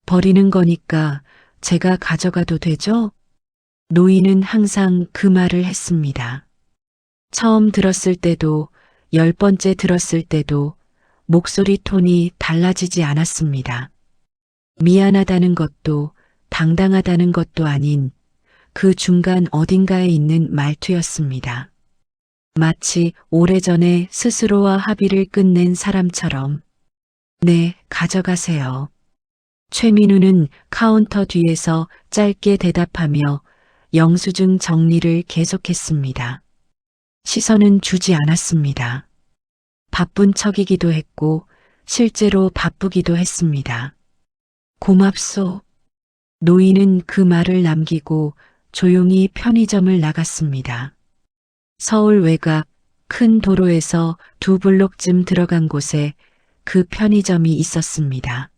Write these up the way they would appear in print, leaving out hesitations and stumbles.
버리는 거니까 제가 가져가도 되죠? 노인은 항상 그 말을 했습니다. 처음 들었을 때도 10번째 들었을 때도 목소리 톤이 달라지지 않았습니다. 미안하다는 것도 당당하다는 것도 아닌 그 중간 어딘가에 있는 말투였습니다. 마치 오래전에 스스로와 합의를 끝낸 사람처럼 네, 가져가세요. 최민우는 카운터 뒤에서 짧게 대답하며 영수증 정리를 계속했습니다. 시선은 주지 않았습니다. 바쁜 척이기도 했고 실제로 바쁘기도 했습니다. 고맙소. 노인은 그 말을 남기고 조용히 편의점을 나갔습니다. 서울 외곽 큰 도로에서 2블록쯤 들어간 곳에 그 편의점이 있었습니다.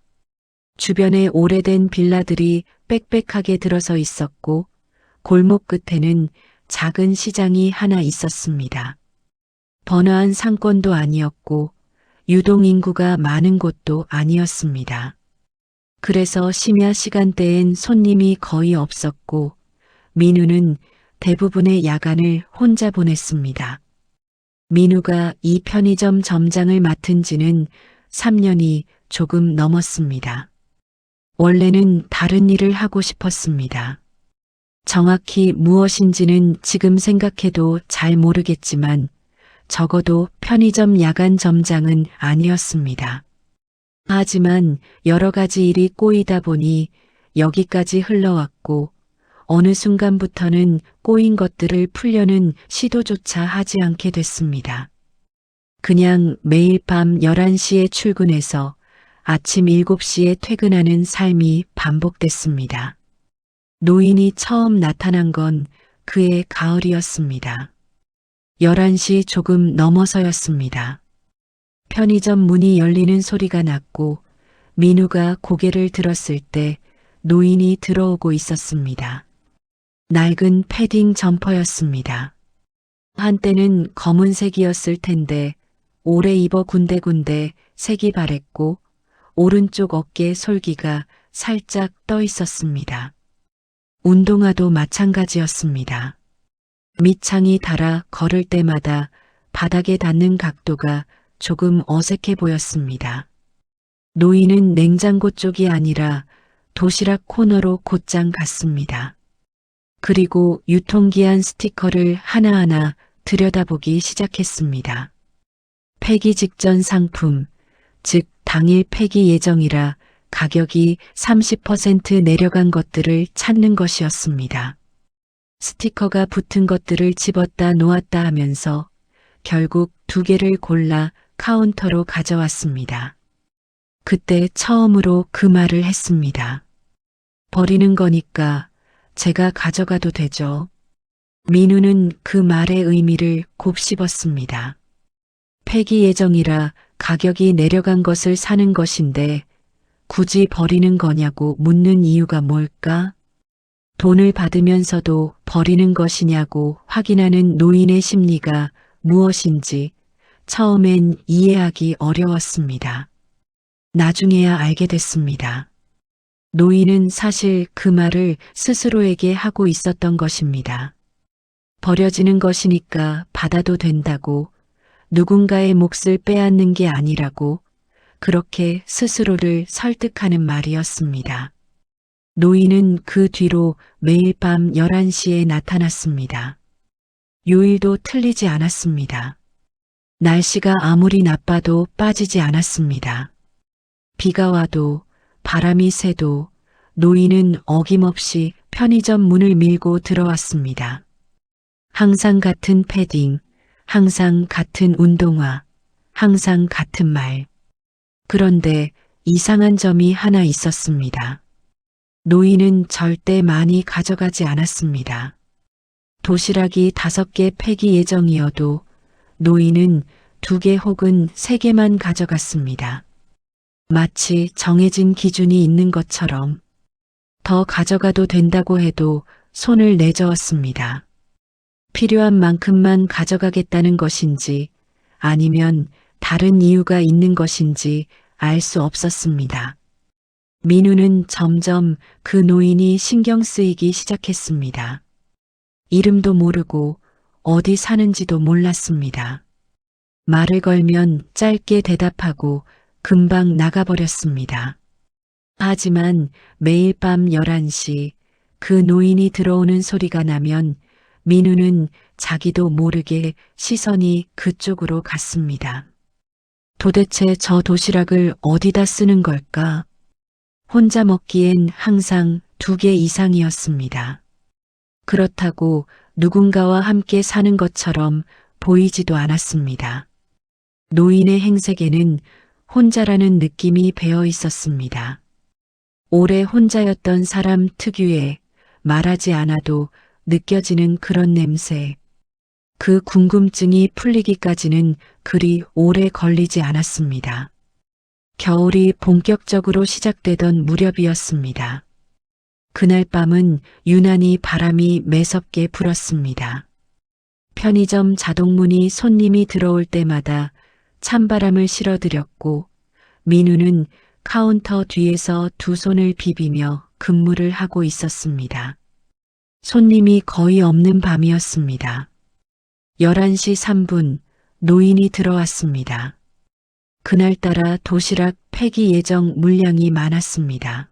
주변에 오래된 빌라들이 빽빽하게 들어서 있었고 골목 끝에는 작은 시장이 하나 있었습니다. 번화한 상권도 아니었고 유동인구가 많은 곳도 아니었습니다. 그래서 심야 시간대엔 손님이 거의 없었고 민우는 대부분의 야간을 혼자 보냈습니다. 민우가 이 편의점 점장을 맡은 지는 3년이 조금 넘었습니다. 원래는 다른 일을 하고 싶었습니다. 정확히 무엇인지는 지금 생각해도 잘 모르겠지만 적어도 편의점 야간 점장은 아니었습니다. 하지만 여러 가지 일이 꼬이다 보니 여기까지 흘러왔고 어느 순간부터는 꼬인 것들을 풀려는 시도조차 하지 않게 됐습니다. 그냥 매일 밤 11시에 출근해서 아침 7시에 퇴근하는 삶이 반복됐습니다. 노인이 처음 나타난 건 그해 가을이었습니다. 11시 조금 넘어서였습니다. 편의점 문이 열리는 소리가 났고 민우가 고개를 들었을 때 노인이 들어오고 있었습니다. 낡은 패딩 점퍼였습니다. 한때는 검은색이었을 텐데 오래 입어 군데군데 색이 바랬고 오른쪽 어깨 솔기가 살짝 떠 있었습니다. 운동화도 마찬가지였습니다. 밑창이 닳아 걸을 때마다 바닥에 닿는 각도가 조금 어색해 보였습니다. 노인은 냉장고 쪽이 아니라 도시락 코너로 곧장 갔습니다. 그리고 유통기한 스티커를 하나하나 들여다보기 시작했습니다. 폐기 직전 상품, 즉 당일 폐기 예정이라 가격이 30% 내려간 것들을 찾는 것이었습니다. 스티커가 붙은 것들을 집었다 놓았다 하면서 결국 2개를 골라 카운터로 가져왔습니다. 그때 처음으로 그 말을 했습니다. 버리는 거니까 제가 가져가도 되죠. 민우는 그 말의 의미를 곱씹었습니다. 폐기 예정이라 가격이 내려간 것을 사는 것인데 굳이 버리는 거냐고 묻는 이유가 뭘까? 돈을 받으면서도 버리는 것이냐고 확인하는 노인의 심리가 무엇인지 처음엔 이해하기 어려웠습니다. 나중에야 알게 됐습니다. 노인은 사실 그 말을 스스로에게 하고 있었던 것입니다. 버려지는 것이니까 받아도 된다고, 누군가의 몫을 빼앗는 게 아니라고 그렇게 스스로를 설득하는 말이었습니다. 노인은 그 뒤로 매일 밤 11시에 나타났습니다. 요일도 틀리지 않았습니다. 날씨가 아무리 나빠도 빠지지 않았습니다. 비가 와도 바람이 새도 노인은 어김없이 편의점 문을 밀고 들어왔습니다. 항상 같은 패딩, 항상 같은 운동화, 항상 같은 말. 그런데 이상한 점이 하나 있었습니다. 노인은 절대 많이 가져가지 않았습니다. 도시락이 5개 폐기 예정이어도 노인은 2개 혹은 3개만 가져갔습니다. 마치 정해진 기준이 있는 것처럼. 더 가져가도 된다고 해도 손을 내저었습니다. 필요한 만큼만 가져가겠다는 것인지 아니면 다른 이유가 있는 것인지 알 수 없었습니다. 민우는 점점 그 노인이 신경 쓰이기 시작했습니다. 이름도 모르고 어디 사는지도 몰랐습니다. 말을 걸면 짧게 대답하고 금방 나가버렸습니다. 하지만 매일 밤 11시 그 노인이 들어오는 소리가 나면 민우는 자기도 모르게 시선이 그쪽으로 갔습니다. 도대체 저 도시락을 어디다 쓰는 걸까? 혼자 먹기엔 항상 2개 이상이었습니다. 그렇다고 누군가와 함께 사는 것처럼 보이지도 않았습니다. 노인의 행색에는 혼자라는 느낌이 배어 있었습니다. 오래 혼자였던 사람 특유의 말하지 않아도 느껴지는 그런 냄새. 그 궁금증이 풀리기까지는 그리 오래 걸리지 않았습니다. 겨울이 본격적으로 시작되던 무렵이었습니다. 그날 밤은 유난히 바람이 매섭게 불었습니다. 편의점 자동문이 손님이 들어올 때마다 찬바람을 실어들였고 민우는 카운터 뒤에서 2 손을 비비며 근무를 하고 있었습니다. 손님이 거의 없는 밤이었습니다. 11시 3분 노인이 들어왔습니다. 그날따라 도시락 폐기 예정 물량이 많았습니다.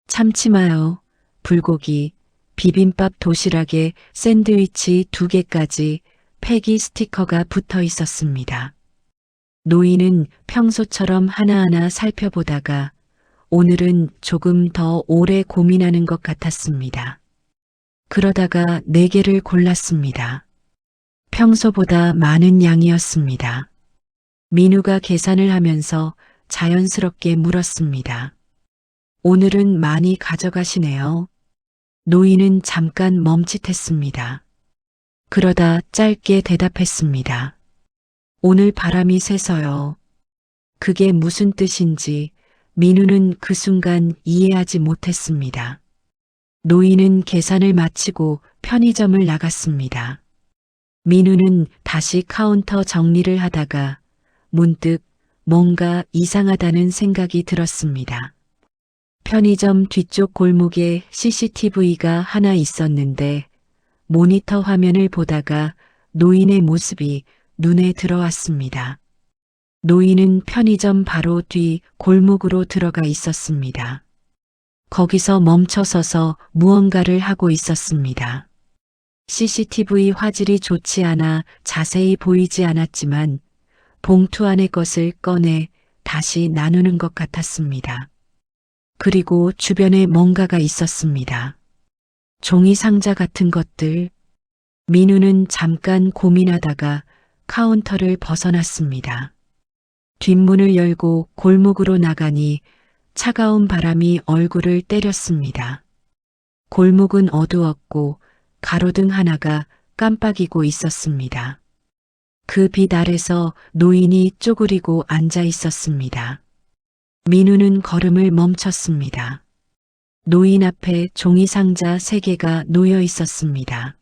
참치마요, 불고기, 비빔밥 도시락에 샌드위치 2개까지 폐기 스티커가 붙어 있었습니다. 노인은 평소처럼 하나하나 살펴보다가 오늘은 조금 더 오래 고민하는 것 같았습니다. 그러다가 4개를 골랐습니다. 평소보다 많은 양이었습니다. 민우가 계산을 하면서 자연스럽게 물었습니다. 오늘은 많이 가져가시네요. 노인은 잠깐 멈칫했습니다. 그러다 짧게 대답했습니다. 오늘 바람이 세서요. 그게 무슨 뜻인지 민우는 그 순간 이해하지 못했습니다. 노인은 계산을 마치고 편의점을 나갔습니다. 민우는 다시 카운터 정리를 하다가 문득 뭔가 이상하다는 생각이 들었습니다. 편의점 뒤쪽 골목에 CCTV가 하나 있었는데 모니터 화면을 보다가 노인의 모습이 눈에 들어왔습니다. 노인은 편의점 바로 뒤 골목으로 들어가 있었습니다. 거기서 멈춰서서 무언가를 하고 있었습니다. CCTV 화질이 좋지 않아 자세히 보이지 않았지만 봉투 안의 것을 꺼내 다시 나누는 것 같았습니다. 그리고 주변에 뭔가가 있었습니다. 종이 상자 같은 것들. 민우는 잠깐 고민하다가 카운터를 벗어났습니다. 뒷문을 열고 골목으로 나가니 차가운 바람이 얼굴을 때렸습니다. 골목은 어두웠고 가로등 하나가 깜빡이고 있었습니다. 그 빛 아래서 노인이 쪼그리고 앉아 있었습니다. 민우는 걸음을 멈췄습니다. 노인 앞에 종이 상자 3개가 놓여 있었습니다.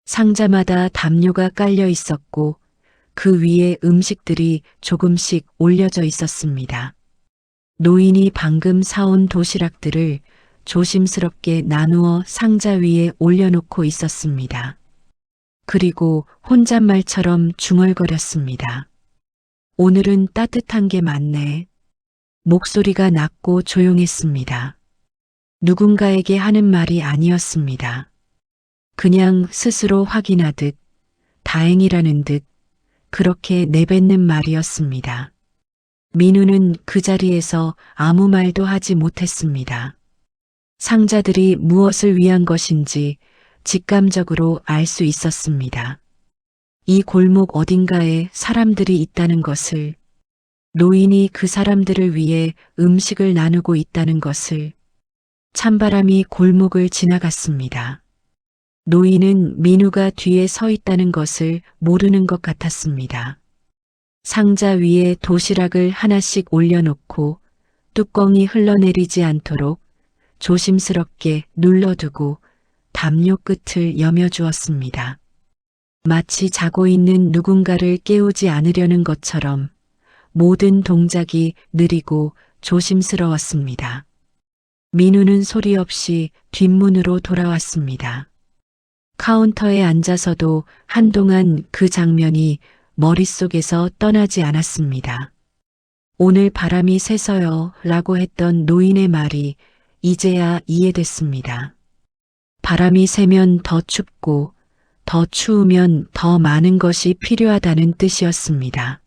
상자마다 담요가 깔려 있었고 그 위에 음식들이 조금씩 올려져 있었습니다. 노인이 방금 사온 도시락들을 조심스럽게 나누어 상자 위에 올려놓고 있었습니다. 그리고 혼잣말처럼 중얼거렸습니다. 오늘은 따뜻한 게 많네. 목소리가 낮고 조용했습니다. 누군가에게 하는 말이 아니었습니다. 그냥 스스로 확인하듯, 다행이라는 듯, 그렇게 내뱉는 말이었습니다. 민우는 그 자리에서 아무 말도 하지 못했습니다. 상자들이 무엇을 위한 것인지 직감적으로 알 수 있었습니다. 이 골목 어딘가에 사람들이 있다는 것을, 노인이 그 사람들을 위해 음식을 나누고 있다는 것을. 찬바람이 골목을 지나갔습니다. 노인은 민우가 뒤에 서 있다는 것을 모르는 것 같았습니다. 상자 위에 도시락을 하나씩 올려놓고 뚜껑이 흘러내리지 않도록 조심스럽게 눌러두고 담요 끝을 여며주었습니다. 마치 자고 있는 누군가를 깨우지 않으려는 것처럼 모든 동작이 느리고 조심스러웠습니다. 민우는 소리 없이 뒷문으로 돌아왔습니다. 카운터에 앉아서도 한동안 그 장면이 머릿속에서 떠나지 않았습니다. 오늘 바람이 세서요 라고 했던 노인의 말이 이제야 이해됐습니다. 바람이 세면 더 춥고 더 추우면 더 많은 것이 필요하다는 뜻이었습니다.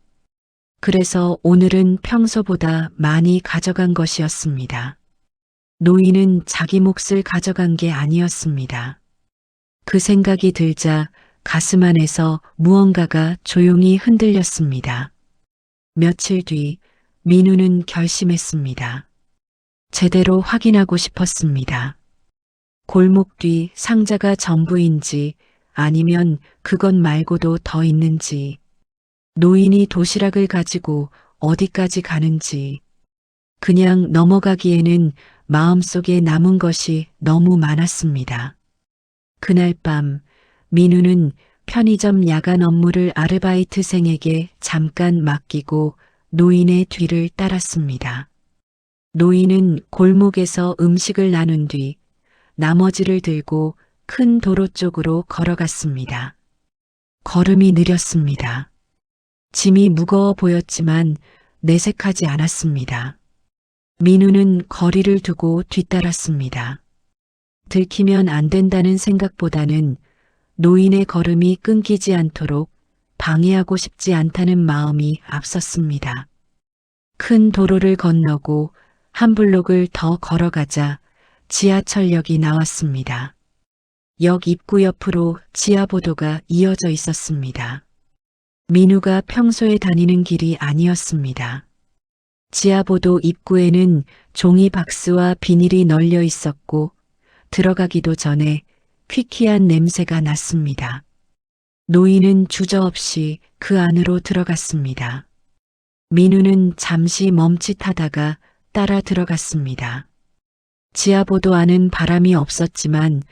그래서 오늘은 평소보다 많이 가져간 것이었습니다. 노인은 자기 몫을 가져간 게 아니었습니다. 그 생각이 들자 가슴 안에서 무언가가 조용히 흔들렸습니다. 며칠 뒤 민우는 결심했습니다. 제대로 확인하고 싶었습니다. 골목 뒤 상자가 전부인지 아니면 그것 말고도 더 있는지, 노인이 도시락을 가지고 어디까지 가는지, 그냥 넘어가기에는 마음속에 남은 것이 너무 많았습니다. 그날 밤 민우는 편의점 야간 업무를 아르바이트생에게 잠깐 맡기고 노인의 뒤를 따랐습니다. 노인은 골목에서 음식을 나눈 뒤 나머지를 들고 큰 도로 쪽으로 걸어갔습니다. 걸음이 느렸습니다. 짐이 무거워 보였지만 내색하지 않았습니다. 민우는 거리를 두고 뒤따랐습니다. 들키면 안 된다는 생각보다는 노인의 걸음이 끊기지 않도록 방해하고 싶지 않다는 마음이 앞섰습니다. 큰 도로를 건너고 한 블록을 더 걸어가자 지하철역이 나왔습니다. 역 입구 옆으로 지하보도가 이어져 있었습니다. 민우가 평소에 다니는 길이 아니었습니다. 지하보도 입구에는 종이 박스와 비닐이 널려 있었고 들어가기도 전에 퀴퀴한 냄새가 났습니다. 노인은 주저없이 그 안으로 들어갔습니다. 민우는 잠시 멈칫하다가 따라 들어갔습니다. 지하보도 안은 바람이 없었지만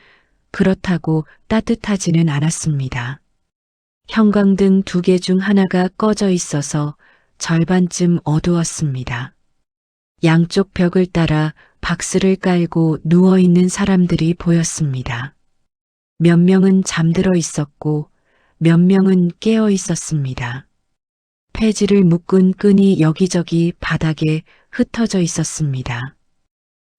그렇다고 따뜻하지는 않았습니다. 형광등 2개 중 하나가 꺼져 있어서 절반쯤 어두웠습니다. 양쪽 벽을 따라 박스를 깔고 누워있는 사람들이 보였습니다. 몇 명은 잠들어 있었고 몇 명은 깨어 있었습니다. 폐지를 묶은 끈이 여기저기 바닥에 흩어져 있었습니다.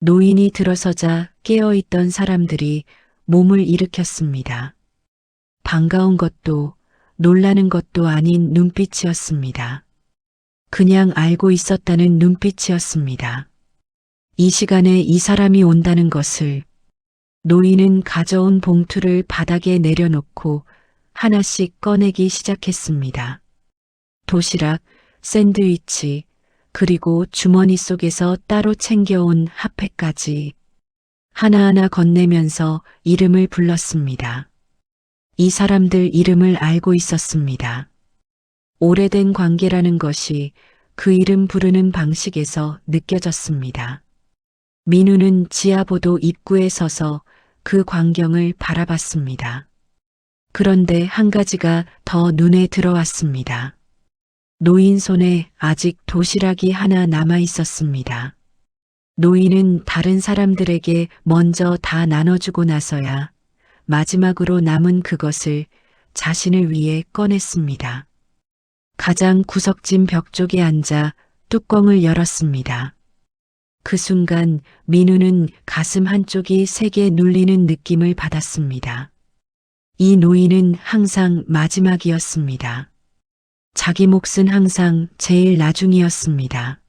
노인이 들어서자 깨어있던 사람들이 몸을 일으켰습니다. 반가운 것도 놀라는 것도 아닌 눈빛이었습니다. 그냥 알고 있었다는 눈빛이었습니다. 이 시간에 이 사람이 온다는 것을. 노인은 가져온 봉투를 바닥에 내려놓고 하나씩 꺼내기 시작했습니다. 도시락, 샌드위치, 그리고 주머니 속에서 따로 챙겨온 핫팩까지 하나하나 건네면서 이름을 불렀습니다. 이 사람들 이름을 알고 있었습니다. 오래된 관계라는 것이 그 이름 부르는 방식에서 느껴졌습니다. 민우는 지하보도 입구에 서서 그 광경을 바라봤습니다. 그런데 한 가지가 더 눈에 들어왔습니다. 노인 손에 아직 도시락이 하나 남아 있었습니다. 노인은 다른 사람들에게 먼저 다 나눠주고 나서야 마지막으로 남은 그것을 자신을 위해 꺼냈습니다. 가장 구석진 벽 쪽에 앉아 뚜껑을 열었습니다. 그 순간 민우는 가슴 한쪽이 세게 눌리는 느낌을 받았습니다. 이 노인은 항상 마지막이었습니다. 자기 몫은 항상 제일 나중이었습니다.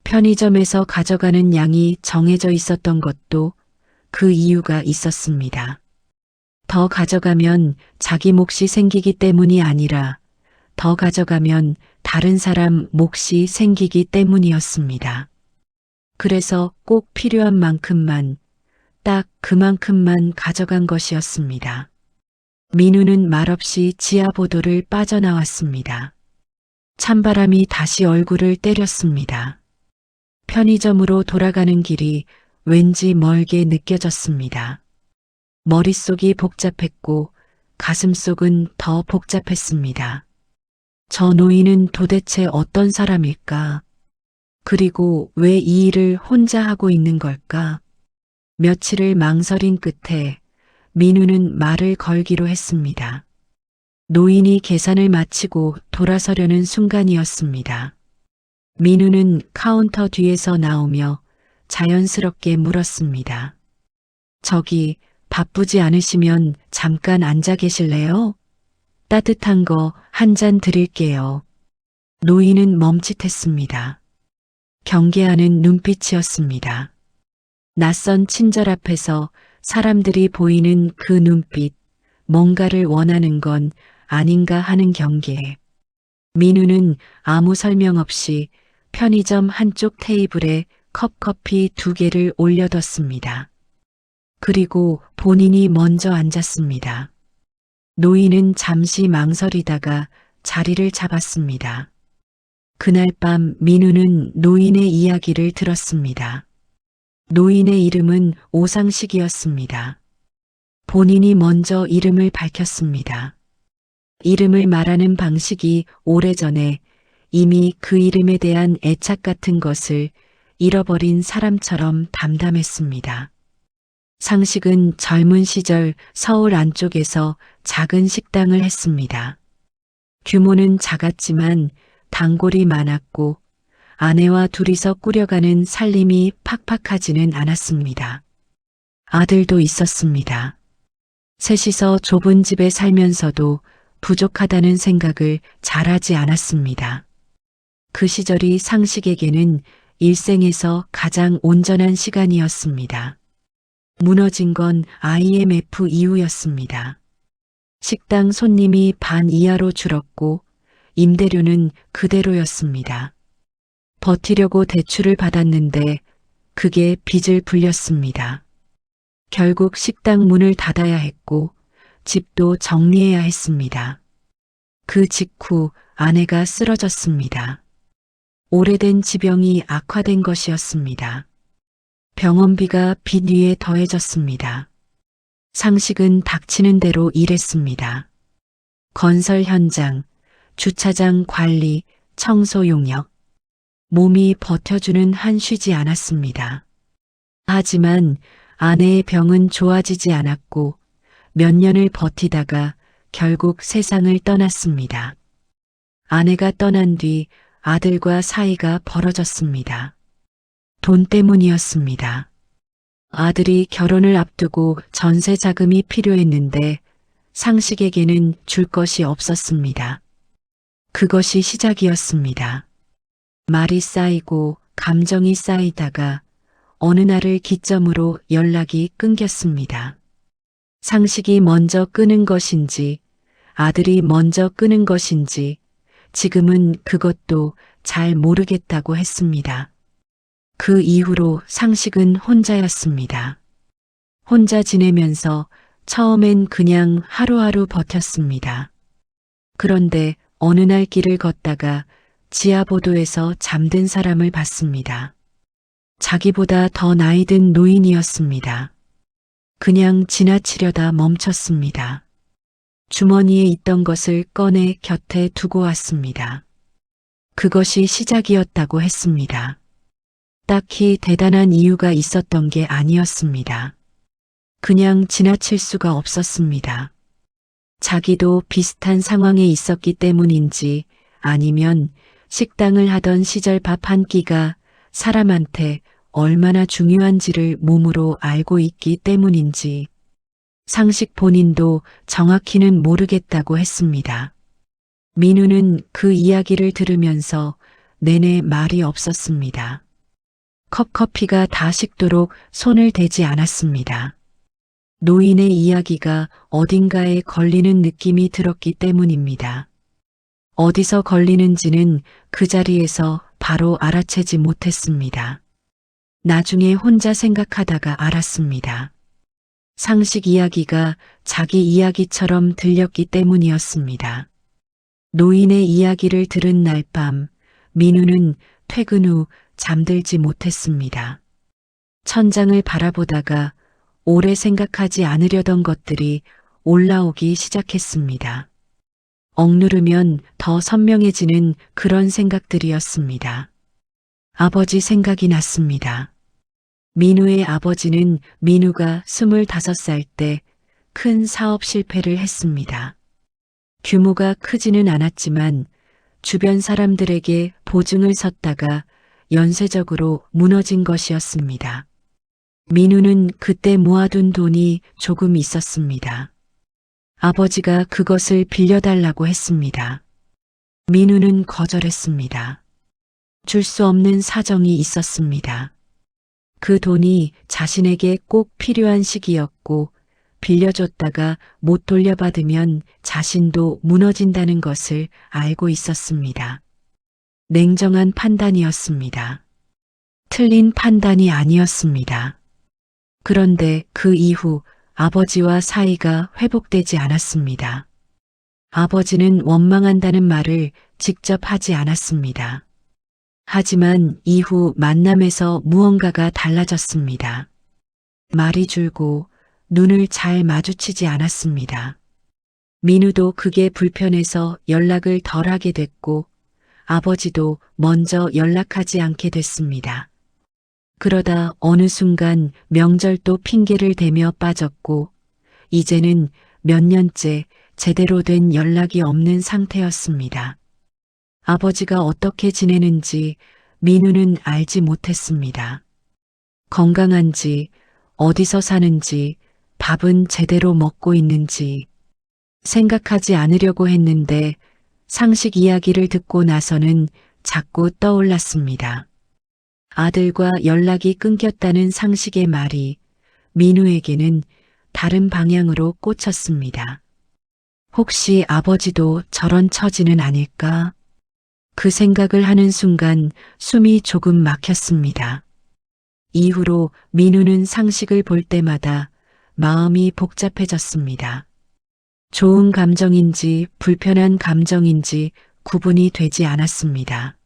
편의점에서 가져가는 양이 정해져 있었던 것도 그 이유가 있었습니다. 더 가져가면 자기 몫이 생기기 때문이 아니라 더 가져가면 다른 사람 몫이 생기기 때문이었습니다. 그래서 꼭 필요한 만큼만, 딱 그만큼만 가져간 것이었습니다. 민우는 말없이 지하보도를 빠져나왔습니다. 찬바람이 다시 얼굴을 때렸습니다. 편의점으로 돌아가는 길이 왠지 멀게 느껴졌습니다. 머릿속이 복잡했고 가슴속은 더 복잡했습니다. 저 노인은 도대체 어떤 사람일까? 그리고 왜 이 일을 혼자 하고 있는 걸까? 며칠을 망설인 끝에 민우는 말을 걸기로 했습니다. 노인이 계산을 마치고 돌아서려는 순간이었습니다. 민우는 카운터 뒤에서 나오며 자연스럽게 물었습니다. 저기 바쁘지 않으시면 잠깐 앉아 계실래요? 따뜻한 거 한 잔 드릴게요. 노인은 멈칫했습니다. 경계하는 눈빛이었습니다. 낯선 친절 앞에서 사람들이 보이는 그 눈빛, 뭔가를 원하는 건 아닌가 하는 경계. 민우는 아무 설명 없이 편의점 한쪽 테이블에 컵커피 2개를 올려뒀습니다. 그리고 본인이 먼저 앉았습니다. 노인은 잠시 망설이다가 자리를 잡았습니다. 그날 밤 민우는 노인의 이야기를 들었습니다. 노인의 이름은 오상식이었습니다. 본인이 먼저 이름을 밝혔습니다. 이름을 말하는 방식이 오래전에 이미 그 이름에 대한 애착 같은 것을 잃어버린 사람처럼 담담했습니다. 상식은 젊은 시절 서울 안쪽에서 작은 식당을 했습니다. 규모는 작았지만 단골이 많았고 아내와 둘이서 꾸려가는 살림이 팍팍하지는 않았습니다. 아들도 있었습니다. 셋이서 좁은 집에 살면서도 부족하다는 생각을 잘하지 않았습니다. 그 시절이 상식에게는 일생에서 가장 온전한 시간이었습니다. 무너진 건 IMF 이후였습니다. 식당 손님이 반 이하로 줄었고 임대료는 그대로였습니다. 버티려고 대출을 받았는데 그게 빚을 불렸습니다. 결국 식당 문을 닫아야 했고 집도 정리해야 했습니다. 그 직후 아내가 쓰러졌습니다. 오래된 지병이 악화된 것이었습니다. 병원비가 빚 위에 더해졌습니다. 상식은 닥치는 대로 일했습니다. 건설 현장, 주차장 관리, 청소 용역. 몸이 버텨주는 한 쉬지 않았습니다. 하지만 아내의 병은 좋아지지 않았고 몇 년을 버티다가 결국 세상을 떠났습니다. 아내가 떠난 뒤 아들과 사이가 벌어졌습니다. 돈 때문이었습니다. 아들이 결혼을 앞두고 전세 자금이 필요했는데 상식에게는 줄 것이 없었습니다. 그것이 시작이었습니다. 말이 쌓이고 감정이 쌓이다가 어느 날을 기점으로 연락이 끊겼습니다. 상식이 먼저 끊은 것인지 아들이 먼저 끊은 것인지 지금은 그것도 잘 모르겠다고 했습니다. 그 이후로 상식은 혼자였습니다. 혼자 지내면서 처음엔 그냥 하루하루 버텼습니다. 그런데 어느 날 길을 걷다가 지하보도에서 잠든 사람을 봤습니다. 자기보다 더 나이 든 노인이었습니다. 그냥 지나치려다 멈췄습니다. 주머니에 있던 것을 꺼내 곁에 두고 왔습니다. 그것이 시작이었다고 했습니다. 딱히 대단한 이유가 있었던 게 아니었습니다. 그냥 지나칠 수가 없었습니다. 자기도 비슷한 상황에 있었기 때문인지 아니면 식당을 하던 시절 밥 한 끼가 사람한테 얼마나 중요한지를 몸으로 알고 있기 때문인지 상식 본인도 정확히는 모르겠다고 했습니다. 민우는 그 이야기를 들으면서 내내 말이 없었습니다. 컵커피가 다 식도록 손을 대지 않았습니다. 노인의 이야기가 어딘가에 걸리는 느낌이 들었기 때문입니다. 어디서 걸리는지는 그 자리에서 바로 알아채지 못했습니다. 나중에 혼자 생각하다가 알았습니다. 상식 이야기가 자기 이야기처럼 들렸기 때문이었습니다. 노인의 이야기를 들은 날 밤 민우는 퇴근 후 잠들지 못했습니다. 천장을 바라보다가 오래 생각하지 않으려던 것들이 올라오기 시작했습니다. 억누르면 더 선명해지는 그런 생각들이었습니다. 아버지 생각이 났습니다. 민우의 아버지는 민우가 25살 때 큰 사업 실패를 했습니다. 규모가 크지는 않았지만 주변 사람들에게 보증을 섰다가 연쇄적으로 무너진 것이었습니다. 민우는 그때 모아둔 돈이 조금 있었습니다. 아버지가 그것을 빌려달라고 했습니다. 민우는 거절했습니다. 줄 수 없는 사정이 있었습니다. 그 돈이 자신에게 꼭 필요한 시기였고 빌려줬다가 못 돌려받으면 자신도 무너진다는 것을 알고 있었습니다. 냉정한 판단이었습니다. 틀린 판단이 아니었습니다. 그런데 그 이후 아버지와 사이가 회복되지 않았습니다. 아버지는 원망한다는 말을 직접 하지 않았습니다. 하지만 이후 만남에서 무언가가 달라졌습니다. 말이 줄고 눈을 잘 마주치지 않았습니다. 민우도 그게 불편해서 연락을 덜 하게 됐고 아버지도 먼저 연락하지 않게 됐습니다. 그러다 어느 순간 명절도 핑계를 대며 빠졌고 이제는 몇 년째 제대로 된 연락이 없는 상태였습니다. 아버지가 어떻게 지내는지 민우는 알지 못했습니다. 건강한지, 어디서 사는지, 밥은 제대로 먹고 있는지 생각하지 않으려고 했는데 상식 이야기를 듣고 나서는 자꾸 떠올랐습니다. 아들과 연락이 끊겼다는 상식의 말이 민우에게는 다른 방향으로 꽂혔습니다. 혹시 아버지도 저런 처지는 아닐까? 그 생각을 하는 순간 숨이 조금 막혔습니다. 이후로 민우는 상식을 볼 때마다 마음이 복잡해졌습니다. 좋은 감정인지 불편한 감정인지 구분이 되지 않았습니다.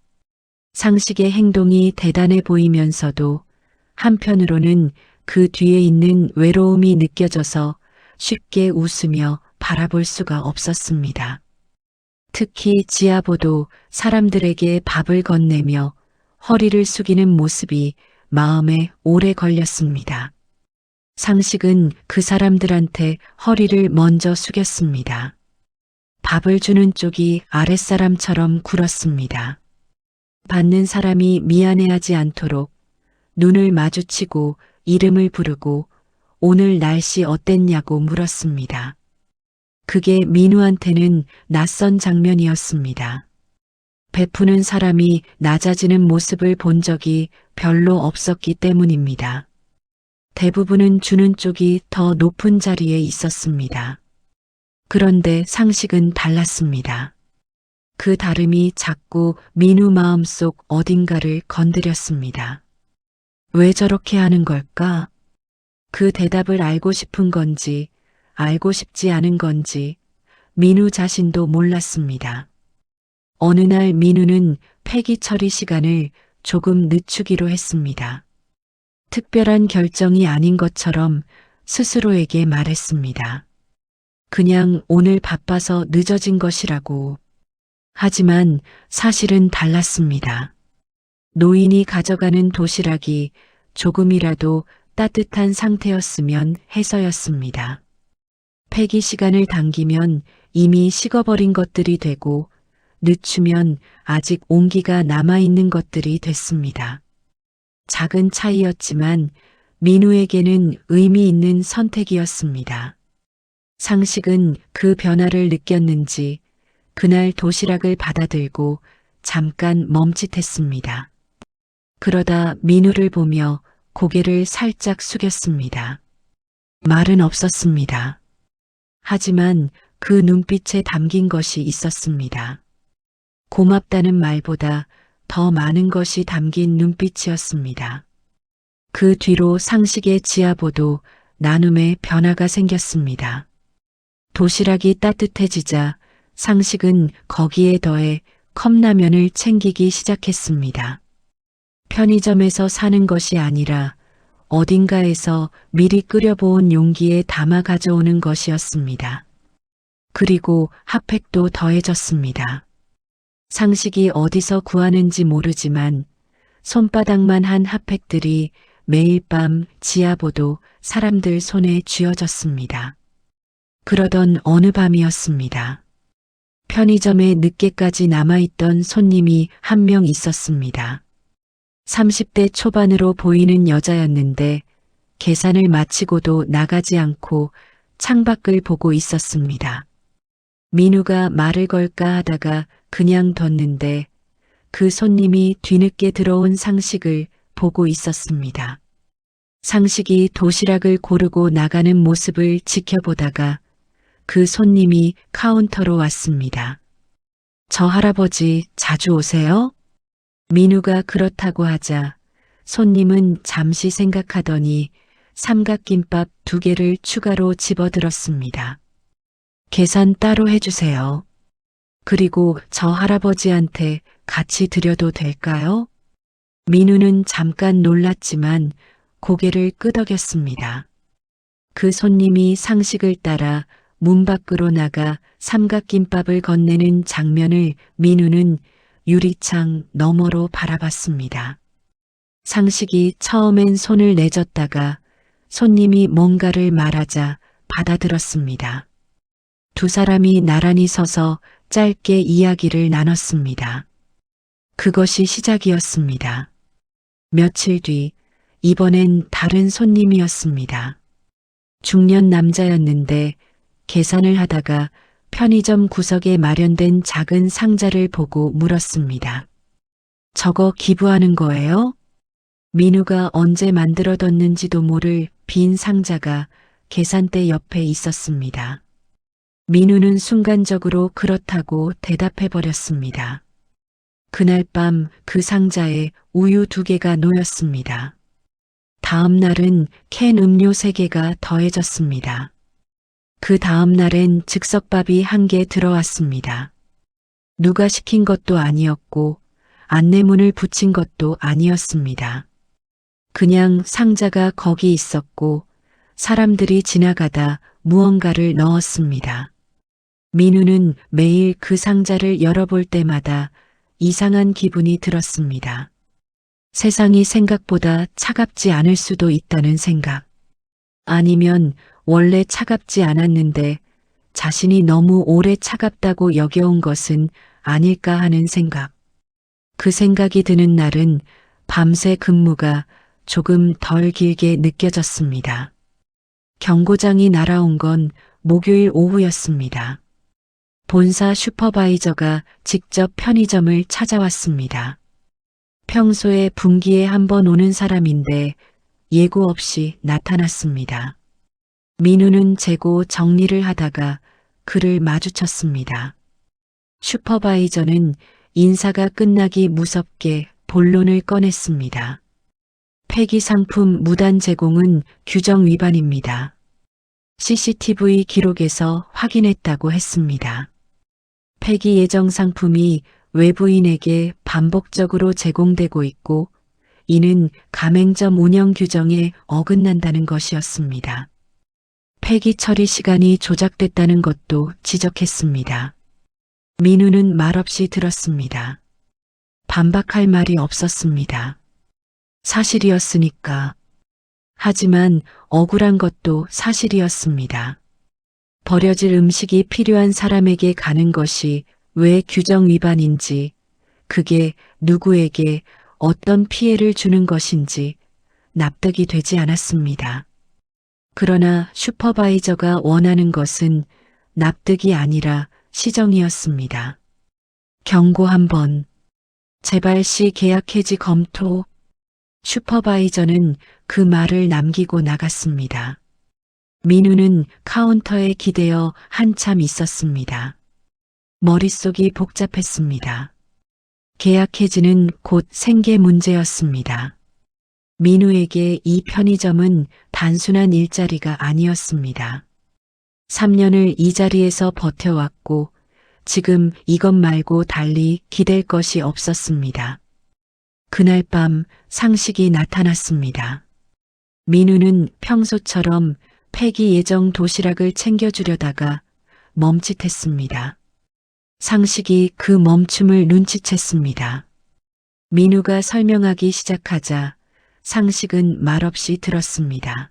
상식의 행동이 대단해 보이면서도 한편으로는 그 뒤에 있는 외로움이 느껴져서 쉽게 웃으며 바라볼 수가 없었습니다. 특히 지아보도 사람들에게 밥을 건네며 허리를 숙이는 모습이 마음에 오래 걸렸습니다. 상식은 그 사람들한테 허리를 먼저 숙였습니다. 밥을 주는 쪽이 아랫사람처럼 굴었습니다. 받는 사람이 미안해하지 않도록 눈을 마주치고 이름을 부르고 오늘 날씨 어땠냐고 물었습니다. 그게 민우한테는 낯선 장면이었습니다. 베푸는 사람이 낮아지는 모습을 본 적이 별로 없었기 때문입니다. 대부분은 주는 쪽이 더 높은 자리에 있었습니다. 그런데 상식은 달랐습니다. 그 다름이 자꾸 민우 마음속 어딘가를 건드렸습니다. 왜 저렇게 하는 걸까? 그 대답을 알고 싶은 건지 알고 싶지 않은 건지 민우 자신도 몰랐습니다. 어느 날 민우는 폐기 처리 시간을 조금 늦추기로 했습니다. 특별한 결정이 아닌 것처럼 스스로에게 말했습니다. 그냥 오늘 바빠서 늦어진 것이라고. 하지만 사실은 달랐습니다. 노인이 가져가는 도시락이 조금이라도 따뜻한 상태였으면 해서였습니다. 폐기 시간을 당기면 이미 식어버린 것들이 되고 늦추면 아직 온기가 남아있는 것들이 됐습니다. 작은 차이였지만 민우에게는 의미 있는 선택이었습니다. 상식은 그 변화를 느꼈는지 그날 도시락을 받아들고 잠깐 멈칫했습니다. 그러다 민우를 보며 고개를 살짝 숙였습니다. 말은 없었습니다. 하지만 그 눈빛에 담긴 것이 있었습니다. 고맙다는 말보다 더 많은 것이 담긴 눈빛이었습니다. 그 뒤로 상식의 지아보도 나눔의 변화가 생겼습니다. 도시락이 따뜻해지자 상식은 거기에 더해 컵라면을 챙기기 시작했습니다. 편의점에서 사는 것이 아니라 어딘가에서 미리 끓여보은 용기에 담아 가져오는 것이었습니다. 그리고 핫팩도 더해졌습니다. 상식이 어디서 구하는지 모르지만 손바닥만 한 핫팩들이 매일 밤 지하보도 사람들 손에 쥐어졌습니다. 그러던 어느 밤이었습니다. 편의점에 늦게까지 남아있던 손님이 한 명 있었습니다. 30대 초반으로 보이는 여자였는데 계산을 마치고도 나가지 않고 창밖을 보고 있었습니다. 민우가 말을 걸까 하다가 그냥 뒀는데 그 손님이 뒤늦게 들어온 상식을 보고 있었습니다. 상식이 도시락을 고르고 나가는 모습을 지켜보다가 그 손님이 카운터로 왔습니다. 저 할아버지 자주 오세요? 민우가 그렇다고 하자 손님은 잠시 생각하더니 삼각김밥 2개를 추가로 집어들었습니다. 계산 따로 해주세요. 그리고 저 할아버지한테 같이 드려도 될까요? 민우는 잠깐 놀랐지만 고개를 끄덕였습니다. 그 손님이 상식을 따라 문 밖으로 나가 삼각김밥을 건네는 장면을 민우는 유리창 너머로 바라봤습니다. 상식이 처음엔 손을 내줬다가 손님이 뭔가를 말하자 받아들었습니다. 두 사람이 나란히 서서 짧게 이야기를 나눴습니다. 그것이 시작이었습니다. 며칠 뒤 이번엔 다른 손님이었습니다. 중년 남자였는데 계산을 하다가 편의점 구석에 마련된 작은 상자를 보고 물었습니다. 저거 기부하는 거예요? 민우가 언제 만들어뒀는지도 모를 빈 상자가 계산대 옆에 있었습니다. 민우는 순간적으로 그렇다고 대답해버렸습니다. 그날 밤 그 상자에 우유 2개가 놓였습니다. 다음 날은 캔 음료 3개가 더해졌습니다. 그 다음 날엔 즉석밥이 1개 들어왔습니다. 누가 시킨 것도 아니었고 안내문을 붙인 것도 아니었습니다. 그냥 상자가 거기 있었고 사람들이 지나가다 무언가를 넣었습니다. 민우는 매일 그 상자를 열어볼 때마다 이상한 기분이 들었습니다. 세상이 생각보다 차갑지 않을 수도 있다는 생각. 아니면 원래 차갑지 않았는데 자신이 너무 오래 차갑다고 여겨온 것은 아닐까 하는 생각. 그 생각이 드는 날은 밤새 근무가 조금 덜 길게 느껴졌습니다. 경고장이 날아온 건 목요일 오후였습니다. 본사 슈퍼바이저가 직접 편의점을 찾아왔습니다. 평소에 분기에 1번 오는 사람인데 예고 없이 나타났습니다. 민우는 재고 정리를 하다가 그를 마주쳤습니다. 슈퍼바이저는 인사가 끝나기 무섭게 본론을 꺼냈습니다. 폐기 상품 무단 제공은 규정 위반입니다. CCTV 기록에서 확인했다고 했습니다. 폐기 예정 상품이 외부인에게 반복적으로 제공되고 있고 이는 가맹점 운영 규정에 어긋난다는 것이었습니다. 폐기 처리 시간이 조작됐다는 것도 지적했습니다. 민우는 말없이 들었습니다. 반박할 말이 없었습니다. 사실이었으니까. 하지만 억울한 것도 사실이었습니다. 버려질 음식이 필요한 사람에게 가는 것이 왜 규정 위반인지, 그게 누구에게 어떤 피해를 주는 것인지 납득이 되지 않았습니다. 그러나 슈퍼바이저가 원하는 것은 납득이 아니라 시정이었습니다. 경고 1번. 제발 시 계약 해지 검토. 슈퍼바이저는 그 말을 남기고 나갔습니다. 민우는 카운터에 기대어 한참 있었습니다. 머릿속이 복잡했습니다. 계약 해지는 곧 생계 문제였습니다. 민우에게 이 편의점은 단순한 일자리가 아니었습니다. 3년을 이 자리에서 버텨왔고 지금 이것 말고 달리 기댈 것이 없었습니다. 그날 밤 상식이 나타났습니다. 민우는 평소처럼 폐기 예정 도시락을 챙겨주려다가 멈칫했습니다. 상식이 그 멈춤을 눈치챘습니다. 민우가 설명하기 시작하자 상식은 말없이 들었습니다.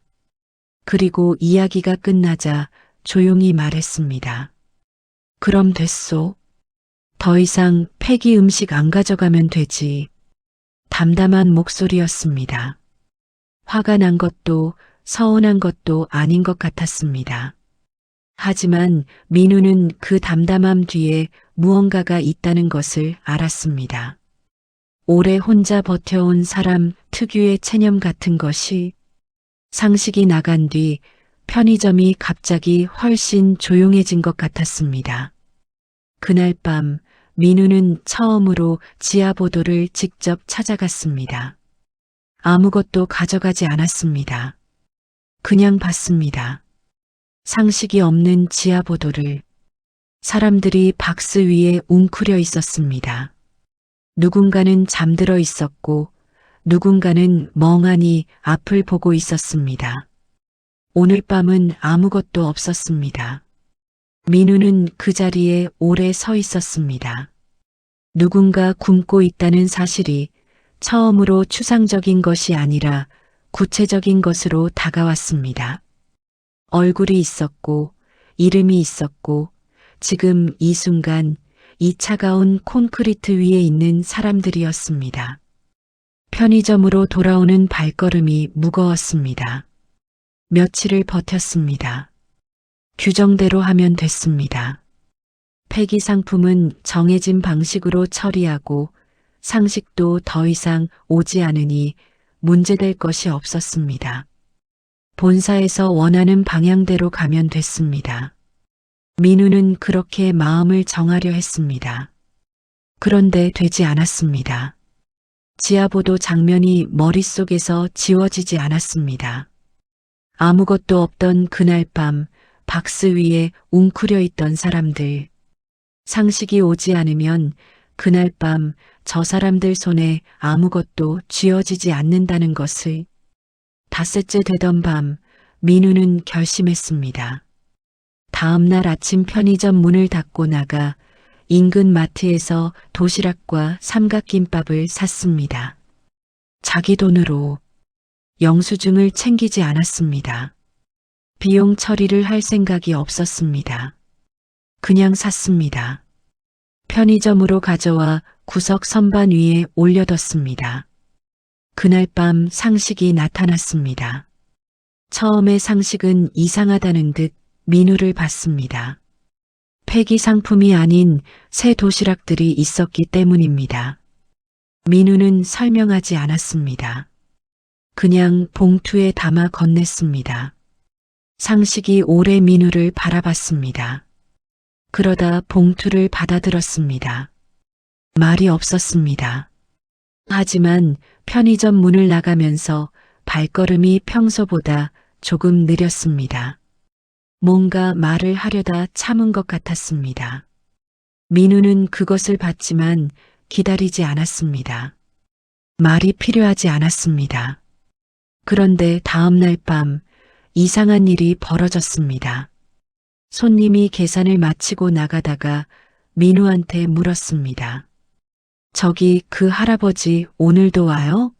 그리고 이야기가 끝나자 조용히 말했습니다. 그럼 됐소. 더 이상 폐기 음식 안 가져가면 되지. 담담한 목소리였습니다. 화가 난 것도 서운한 것도 아닌 것 같았습니다. 하지만 민우는 그 담담함 뒤에 무언가가 있다는 것을 알았습니다. 오래 혼자 버텨온 사람 특유의 체념 같은 것이 상식이 나간 뒤 편의점이 갑자기 훨씬 조용해진 것 같았습니다. 그날 밤 민우는 처음으로 지하보도를 직접 찾아갔습니다. 아무것도 가져가지 않았습니다. 그냥 봤습니다. 상식이 없는 지하보도를. 사람들이 박스 위에 웅크려 있었습니다. 누군가는 잠들어 있었고 누군가는 멍하니 앞을 보고 있었습니다. 오늘 밤은 아무것도 없었습니다. 민우는 그 자리에 오래 서 있었습니다. 누군가 굶고 있다는 사실이 처음으로 추상적인 것이 아니라 구체적인 것으로 다가왔습니다. 얼굴이 있었고 이름이 있었고 지금 이 순간 이 차가운 콘크리트 위에 있는 사람들이었습니다. 편의점으로 돌아오는 발걸음이 무거웠습니다. 며칠을 버텼습니다. 규정대로 하면 됐습니다. 폐기 상품은 정해진 방식으로 처리하고 상식도 더 이상 오지 않으니 문제될 것이 없었습니다. 본사에서 원하는 방향대로 가면 됐습니다. 민우는 그렇게 마음을 정하려 했습니다. 그런데 되지 않았습니다. 지하보도 장면이 머릿속에서 지워지지 않았습니다. 아무것도 없던 그날 밤 박스 위에 웅크려 있던 사람들. 상식이 오지 않으면 그날 밤 저 사람들 손에 아무것도 쥐어지지 않는다는 것을 닷새째 되던 밤 민우는 결심했습니다. 다음 날 아침 편의점 문을 닫고 나가 인근 마트에서 도시락과 삼각김밥을 샀습니다. 자기 돈으로. 영수증을 챙기지 않았습니다. 비용 처리를 할 생각이 없었습니다. 그냥 샀습니다. 편의점으로 가져와 구석 선반 위에 올려뒀습니다. 그날 밤 상식이 나타났습니다. 처음에 상식은 이상하다는 듯 민우를 봤습니다. 폐기 상품이 아닌 새 도시락들이 있었기 때문입니다. 민우는 설명하지 않았습니다. 그냥 봉투에 담아 건넸습니다. 상식이 오래 민우를 바라봤습니다. 그러다 봉투를 받아들었습니다. 말이 없었습니다. 하지만 편의점 문을 나가면서 발걸음이 평소보다 조금 느렸습니다. 뭔가 말을 하려다 참은 것 같았습니다. 민우는 그것을 봤지만 기다리지 않았습니다. 말이 필요하지 않았습니다. 그런데 다음 날 밤 이상한 일이 벌어졌습니다. 손님이 계산을 마치고 나가다가 민우한테 물었습니다. 저기 그 할아버지 오늘도 와요?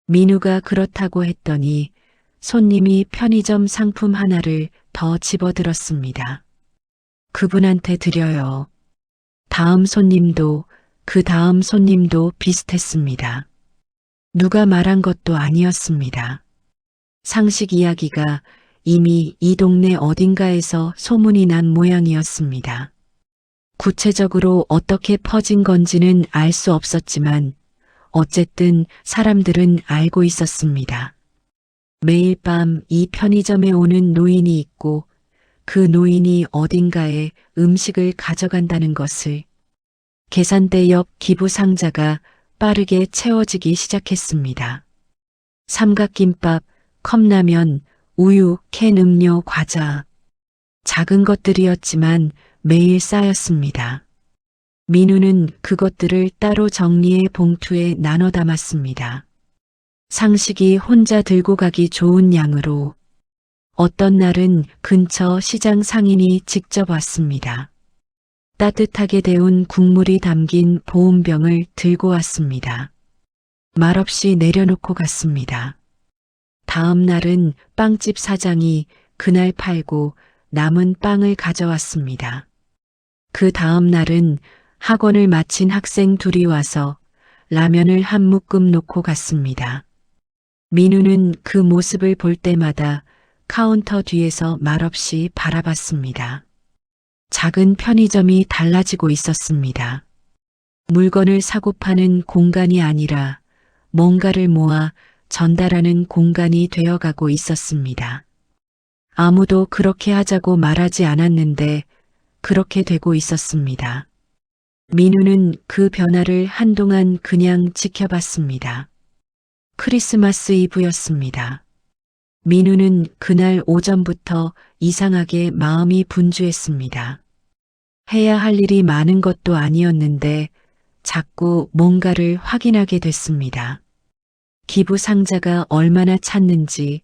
민우가 그렇다고 했더니 손님이 편의점 상품 하나를 더 집어들었습니다. 그분한테 드려요. 다음 손님도 그 다음 손님도 비슷했습니다. 누가 말한 것도 아니었습니다. 상식 이야기가 이미 이 동네 어딘가에서 소문이 난 모양이었습니다. 구체적으로 어떻게 퍼진 건지는 알 수 없었지만 어쨌든 사람들은 알고 있었습니다. 매일 밤 이 편의점에 오는 노인이 있고 그 노인이 어딘가에 음식을 가져간다는 것을. 계산대 옆 기부 상자가 빠르게 채워지기 시작했습니다. 삼각김밥, 컵라면, 우유, 캔 음료, 과자. 작은 것들이었지만 매일 쌓였습니다. 민우는 그것들을 따로 정리해 봉투에 나눠 담았습니다. 상식이 혼자 들고 가기 좋은 양으로. 어떤 날은 근처 시장 상인이 직접 왔습니다. 따뜻하게 데운 국물이 담긴 보온병을 들고 왔습니다. 말없이 내려놓고 갔습니다. 다음 날은 빵집 사장이 그날 팔고 남은 빵을 가져왔습니다. 그 다음 날은 학원을 마친 학생 둘이 와서 라면을 한 묶음 놓고 갔습니다. 민우는 그 모습을 볼 때마다 카운터 뒤에서 말없이 바라봤습니다. 작은 편의점이 달라지고 있었습니다. 물건을 사고 파는 공간이 아니라 뭔가를 모아 전달하는 공간이 되어가고 있었습니다. 아무도 그렇게 하자고 말하지 않았는데 그렇게 되고 있었습니다. 민우는 그 변화를 한동안 그냥 지켜봤습니다. 크리스마스 이브였습니다. 민우는 그날 오전부터 이상하게 마음이 분주했습니다. 해야 할 일이 많은 것도 아니었는데 자꾸 뭔가를 확인하게 됐습니다. 기부 상자가 얼마나 찼는지,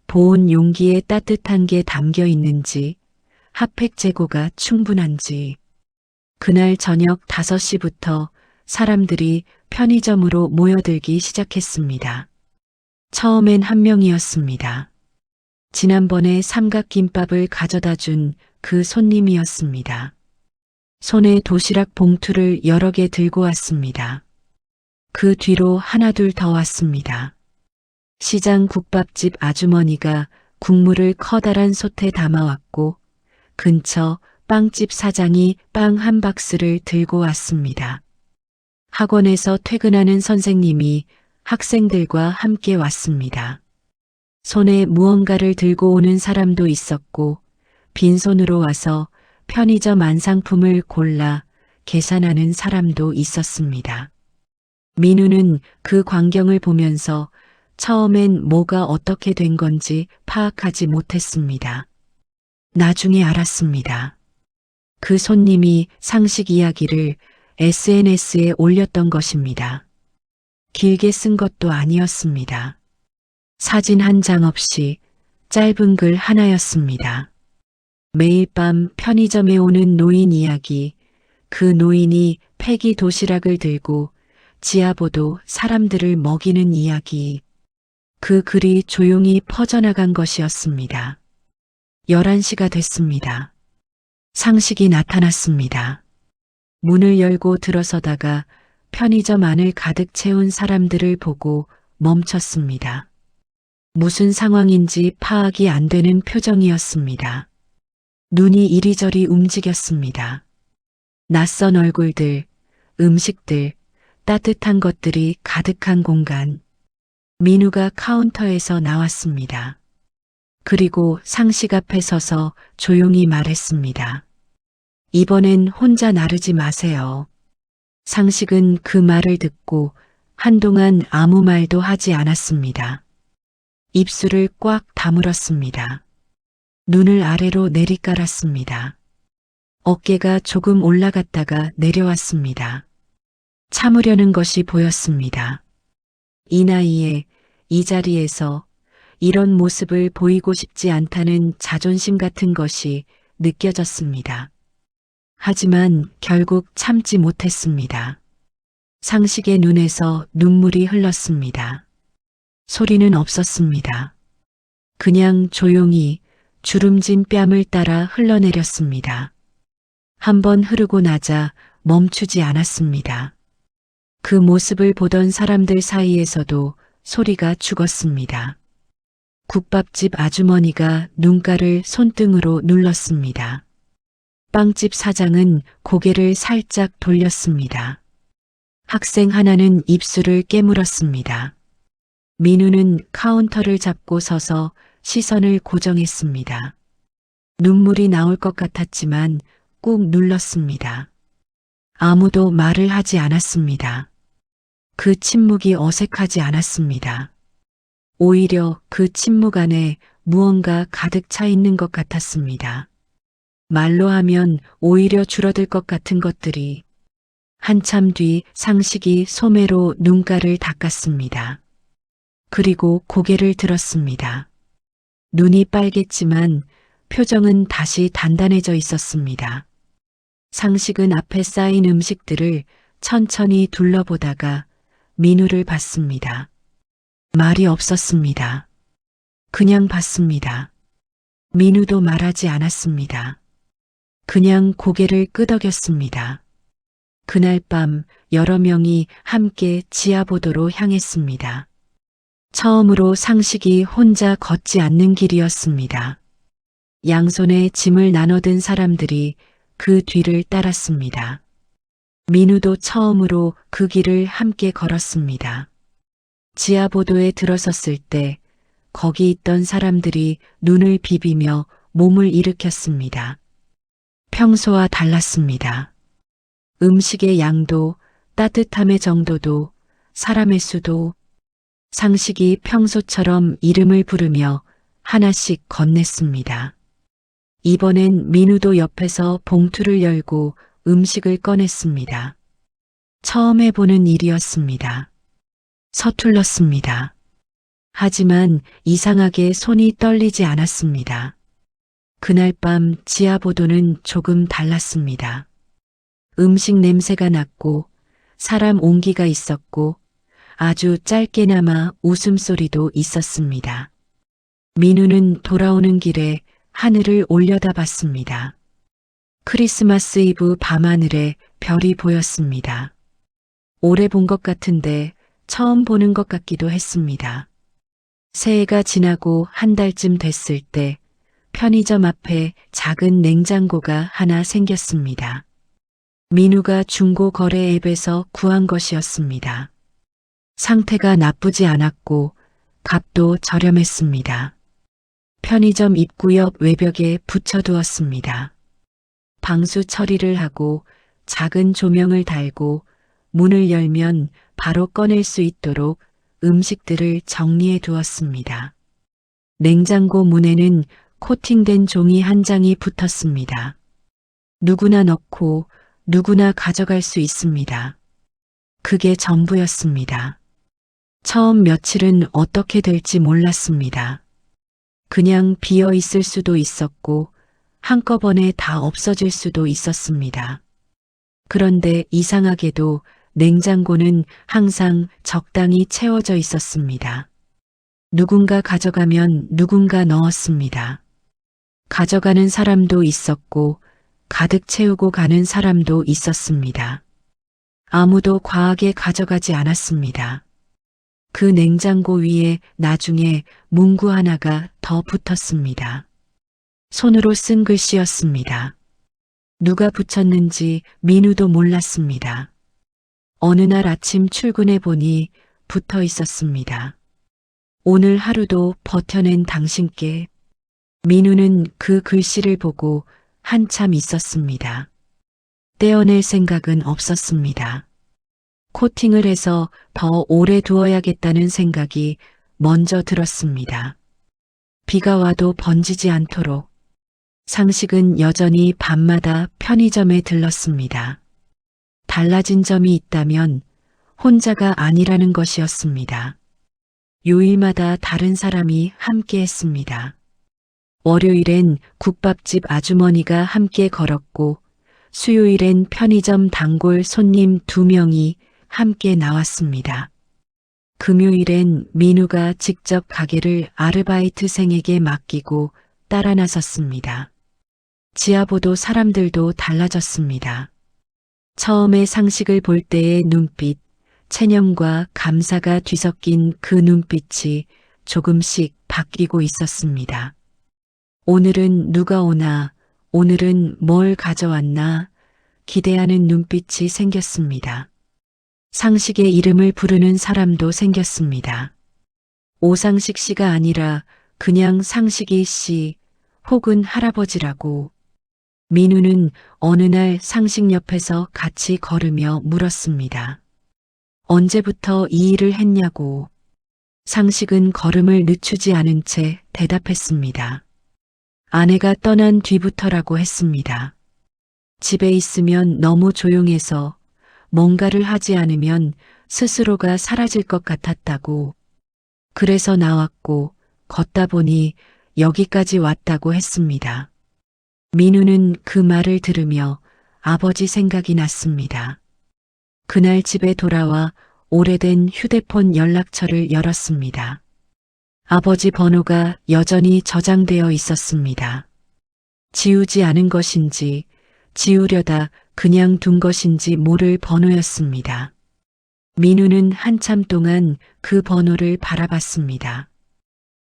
보온 용기에 따뜻한 게 담겨 있는지, 핫팩 재고가 충분한지. 그날 저녁 5시부터 사람들이 편의점으로 모여들기 시작했습니다. 처음엔 한 명이었습니다. 지난번에 삼각김밥을 가져다 준 그 손님이었습니다. 손에 도시락 봉투를 여러 개 들고 왔습니다. 그 뒤로 하나둘 더 왔습니다. 시장 국밥집 아주머니가 국물을 커다란 솥에 담아왔고 근처 빵집 사장이 빵 한 박스를 들고 왔습니다. 학원에서 퇴근하는 선생님이 학생들과 함께 왔습니다. 손에 무언가를 들고 오는 사람도 있었고 빈손으로 와서 편의점 안상품을 골라 계산하는 사람도 있었습니다. 민우는 그 광경을 보면서 처음엔 뭐가 어떻게 된 건지 파악하지 못했습니다. 나중에 알았습니다. 그 손님이 상식 이야기를 SNS에 올렸던 것입니다. 길게 쓴 것도 아니었습니다. 사진 한 장 없이 짧은 글 하나였습니다. 매일 밤 편의점에 오는 노인 이야기, 그 노인이 폐기 도시락을 들고 지하보도 사람들을 먹이는 이야기. 그 글이 조용히 퍼져나간 것이었습니다. 11시가 됐습니다. 상식이 나타났습니다. 문을 열고 들어서다가 편의점 안을 가득 채운 사람들을 보고 멈췄습니다. 무슨 상황인지 파악이 안 되는 표정이었습니다. 눈이 이리저리 움직였습니다. 낯선 얼굴들, 음식들, 따뜻한 것들이 가득한 공간. 민우가 카운터에서 나왔습니다. 그리고 상식 앞에 서서 조용히 말했습니다. 이번엔 혼자 나르지 마세요. 상식은 그 말을 듣고 한동안 아무 말도 하지 않았습니다. 입술을 꽉 다물었습니다. 눈을 아래로 내리깔았습니다. 어깨가 조금 올라갔다가 내려왔습니다. 참으려는 것이 보였습니다. 이 나이에 이 자리에서 이런 모습을 보이고 싶지 않다는 자존심 같은 것이 느껴졌습니다. 하지만 결국 참지 못했습니다. 상식의 눈에서 눈물이 흘렀습니다. 소리는 없었습니다. 그냥 조용히 주름진 뺨을 따라 흘러내렸습니다. 한번 흐르고 나자 멈추지 않았습니다. 그 모습을 보던 사람들 사이에서도 소리가 죽었습니다. 국밥집 아주머니가 눈가를 손등으로 눌렀습니다. 빵집 사장은 고개를 살짝 돌렸습니다. 학생 하나는 입술을 깨물었습니다. 민우는 카운터를 잡고 서서 시선을 고정했습니다. 눈물이 나올 것 같았지만 꾹 눌렀습니다. 아무도 말을 하지 않았습니다. 그 침묵이 어색하지 않았습니다. 오히려 그 침묵 안에 무언가 가득 차 있는 것 같았습니다. 말로 하면 오히려 줄어들 것 같은 것들이. 한참 뒤 상식이 소매로 눈가를 닦았습니다. 그리고 고개를 들었습니다. 눈이 빨갰지만 표정은 다시 단단해져 있었습니다. 상식은 앞에 쌓인 음식들을 천천히 둘러보다가 민우를 봤습니다. 말이 없었습니다. 그냥 봤습니다. 민우도 말하지 않았습니다. 그냥 고개를 끄덕였습니다. 그날 밤 여러 명이 함께 지하보도로 향했습니다. 처음으로 상식이 혼자 걷지 않는 길이었습니다. 양손에 짐을 나눠든 사람들이 그 뒤를 따랐습니다. 민우도 처음으로 그 길을 함께 걸었습니다. 지하보도에 들어섰을 때 거기 있던 사람들이 눈을 비비며 몸을 일으켰습니다. 평소와 달랐습니다. 음식의 양도, 따뜻함의 정도도, 사람의 수도, 상식이 평소처럼 이름을 부르며 하나씩 건넸습니다. 이번엔 민우도 옆에서 봉투를 열고 음식을 꺼냈습니다. 처음 해보는 일이었습니다. 서툴렀습니다. 하지만 이상하게 손이 떨리지 않았습니다. 그날 밤 지하보도는 조금 달랐습니다. 음식 냄새가 났고 사람 온기가 있었고 아주 짧게나마 웃음소리도 있었습니다. 민우는 돌아오는 길에 하늘을 올려다봤습니다. 크리스마스 이브 밤하늘에 별이 보였습니다. 오래 본 것 같은데 처음 보는 것 같기도 했습니다. 새해가 지나고 한 달쯤 됐을 때 편의점 앞에 작은 냉장고가 하나 생겼습니다. 민우가 중고 거래 앱에서 구한 것이었습니다. 상태가 나쁘지 않았고 값도 저렴했습니다. 편의점 입구 옆 외벽에 붙여두었습니다. 방수 처리를 하고 작은 조명을 달고 문을 열면 바로 꺼낼 수 있도록 음식들을 정리해 두었습니다. 냉장고 문에는 코팅된 종이 한 장이 붙었습니다. 누구나 넣고 누구나 가져갈 수 있습니다. 그게 전부였습니다. 처음 며칠은 어떻게 될지 몰랐습니다. 그냥 비어 있을 수도 있었고 한꺼번에 다 없어질 수도 있었습니다. 그런데 이상하게도 냉장고는 항상 적당히 채워져 있었습니다. 누군가 가져가면 누군가 넣었습니다. 가져가는 사람도 있었고 가득 채우고 가는 사람도 있었습니다. 아무도 과하게 가져가지 않았습니다. 그 냉장고 위에 나중에 문구 하나가 더 붙었습니다. 손으로 쓴 글씨였습니다. 누가 붙였는지 민우도 몰랐습니다. 어느 날 아침 출근해 보니 붙어 있었습니다. 오늘 하루도 버텨낸 당신께. 민우는 그 글씨를 보고 한참 있었습니다. 떼어낼 생각은 없었습니다. 코팅을 해서 더 오래 두어야겠다는 생각이 먼저 들었습니다. 비가 와도 번지지 않도록. 상식은 여전히 밤마다 편의점에 들렀습니다. 달라진 점이 있다면 혼자가 아니라는 것이었습니다. 요일마다 다른 사람이 함께 했습니다. 월요일엔 국밥집 아주머니가 함께 걸었고 수요일엔 편의점 단골 손님 2명이 함께 나왔습니다. 금요일엔 민우가 직접 가게를 아르바이트생에게 맡기고 따라 나섰습니다. 지하보도 사람들도 달라졌습니다. 처음에 상식을 볼 때의 눈빛, 체념과 감사가 뒤섞인 그 눈빛이 조금씩 바뀌고 있었습니다. 오늘은 누가 오나, 오늘은 뭘 가져왔나 기대하는 눈빛이 생겼습니다. 상식의 이름을 부르는 사람도 생겼습니다. 오상식 씨가 아니라 그냥 상식이 씨 혹은 할아버지라고. 민우는 어느 날 상식 옆에서 같이 걸으며 물었습니다. 언제부터 이 일을 했냐고. 상식은 걸음을 늦추지 않은 채 대답했습니다. 아내가 떠난 뒤부터라고 했습니다. 집에 있으면 너무 조용해서 뭔가를 하지 않으면 스스로가 사라질 것 같았다고. 그래서 나왔고 걷다 보니 여기까지 왔다고 했습니다. 민우는 그 말을 들으며 아버지 생각이 났습니다. 그날 집에 돌아와 오래된 휴대폰 연락처를 열었습니다. 아버지 번호가 여전히 저장되어 있었습니다. 지우지 않은 것인지 지우려다 그냥 둔 것인지 모를 번호였습니다. 민우는 한참 동안 그 번호를 바라봤습니다.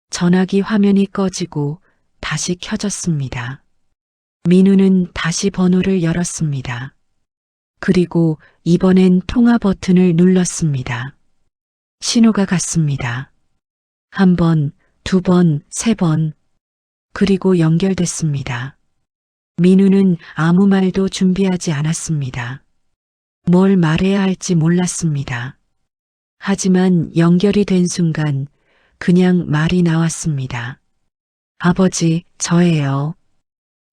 전화기 화면이 꺼지고 다시 켜졌습니다. 민우는 다시 번호를 열었습니다. 그리고 이번엔 통화 버튼을 눌렀습니다. 신호가 갔습니다. 한 번, 두 번, 세 번, 그리고 연결됐습니다. 민우는 아무 말도 준비하지 않았습니다. 뭘 말해야 할지 몰랐습니다. 하지만 연결이 된 순간 그냥 말이 나왔습니다. 아버지, 저예요.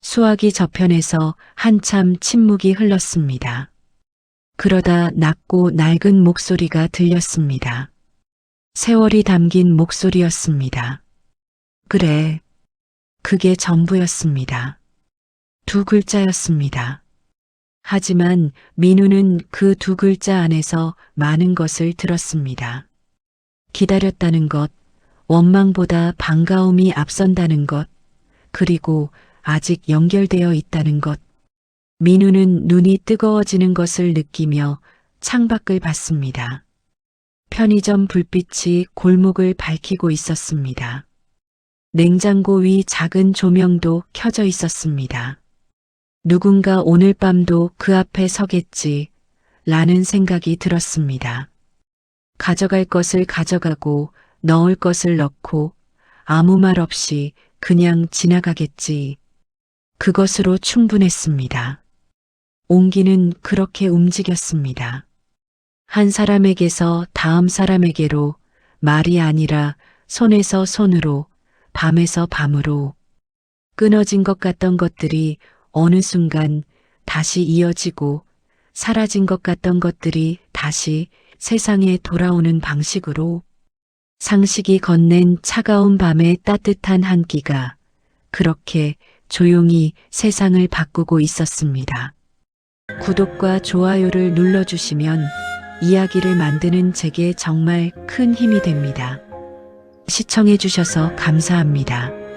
수화기 저편에서 한참 침묵이 흘렀습니다. 그러다 낮고 낡은 목소리가 들렸습니다. 세월이 담긴 목소리였습니다. 그래. 그게 전부였습니다. 두 글자였습니다. 하지만 민우는 그 두 글자 안에서 많은 것을 들었습니다. 기다렸다는 것, 원망보다 반가움이 앞선다는 것, 그리고 아직 연결되어 있다는 것. 민우는 눈이 뜨거워지는 것을 느끼며 창밖을 봤습니다. 편의점 불빛이 골목을 밝히고 있었습니다. 냉장고 위 작은 조명도 켜져 있었습니다. 누군가 오늘 밤도 그 앞에 서겠지 라는 생각이 들었습니다. 가져갈 것을 가져가고 넣을 것을 넣고 아무 말 없이 그냥 지나가겠지. 그것으로 충분했습니다. 온기는 그렇게 움직였습니다. 한 사람에게서 다음 사람에게로 말이 아니라 손에서 손으로, 밤에서 밤으로 끊어진 것 같던 것들이 어느 순간 다시 이어지고 사라진 것 같던 것들이 다시 세상에 돌아오는 방식으로 상식이 건넨 차가운 밤의 따뜻한 한 끼가 그렇게 조용히 세상을 바꾸고 있었습니다. 구독과 좋아요를 눌러주시면 이야기를 만드는 제게 정말 큰 힘이 됩니다. 시청해주셔서 감사합니다.